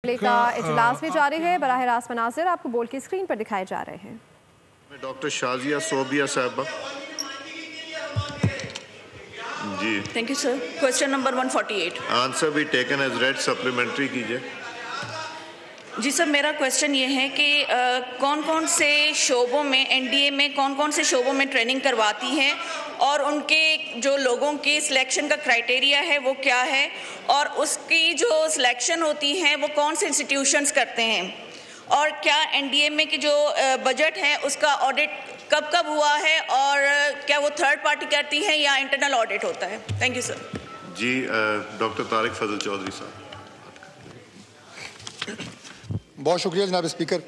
का इजलास में जारी है। बराह रास्त मनाजिर आपको बोर्ड की स्क्रीन पर दिखाए जा रहे हैं। डॉक्टर शाजिया सोबिया साहबा जी। Thank you sir. Question number 148। Answer भी टेकन एज रेड, सप्लीमेंट्री कीजिए। जी सर, मेरा क्वेश्चन ये है कि कौन कौन से शोबों में एनडीए में कौन कौन से शोबों में ट्रेनिंग करवाती है और उनके जो लोगों की सिलेक्शन का क्राइटेरिया है वो क्या है, और उसकी जो सिलेक्शन होती है वो कौन से इंस्टीट्यूशंस करते हैं, और क्या एनडीए में की जो बजट है उसका ऑडिट कब कब हुआ है, और क्या वो थर्ड पार्टी करती है या इंटरनल ऑडिट होता है। Thank you sir. जी डॉक्टर तारिक फजल चौधरी साहब। बहुत शुक्रिया जनाब स्पीकर।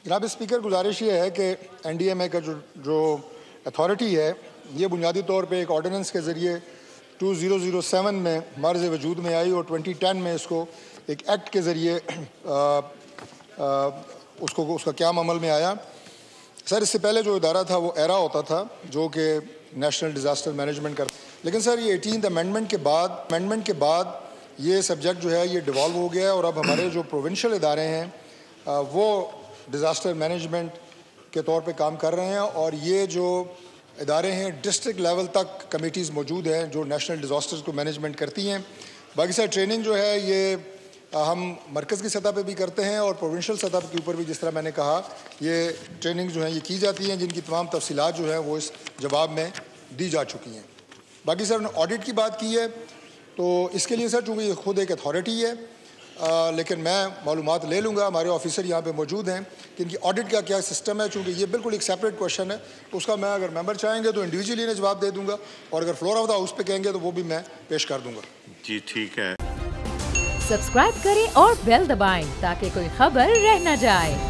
जनाब स्पीकर, गुजारिश ये है कि एनडीएमए का जो अथॉरिटी है ये बुनियादी तौर पे एक ऑर्डिनेंस के ज़रिए 2007 में मर्ज़ वजूद में आई और 2010 में इसको एक एक्ट के ज़रिए उसका क्या अमल में आया। सर, इससे पहले जो इदारा था वो एरा होता था जो कि नेशनल डिज़ास्टर मैनेजमेंट करता, लेकिन सर ये 18th अमेंडमेंट के बाद ये सब्जेक्ट जो है ये डिवॉल्व हो गया है और अब हमारे जो प्रोविंशियल इदारे हैं वो डिज़ास्टर मैनेजमेंट के तौर पे काम कर रहे हैं, और ये जो इदारे हैं डिस्ट्रिक्ट लेवल तक कमेटीज़ मौजूद हैं जो नेशनल डिज़ास्टर्स को मैनेजमेंट करती हैं। बाकी सर ट्रेनिंग जो है ये हम मरकज़ की सतह पे भी करते हैं और प्रोविंशियल सतह के ऊपर भी, जिस तरह मैंने कहा, ये ट्रेनिंग जो है ये की जाती हैं, जिनकी तमाम तफसीलात जो हैं वो इस जवाब में दी जा चुकी हैं। बाकी सर ऑडिट की बात की है तो इसके लिए सर चूँकि ये खुद एक अथॉरिटी है, लेकिन मैं मालूमात ले लूँगा, हमारे ऑफिसर यहाँ पे मौजूद हैं कि इनकी ऑडिट का क्या सिस्टम है। चूँकि ये बिल्कुल एक सेपरेट क्वेश्चन है तो उसका मैं, अगर मेंबर चाहेंगे तो इंडिविजुअली इन्हें जवाब दे दूँगा, और अगर फ्लोर ऑफ द हाउस पे कहेंगे तो वो भी मैं पेश कर दूँगा। जी ठीक है। सब्सक्राइब करें और बेल दबाएं ताकि कोई खबर रह न जाए।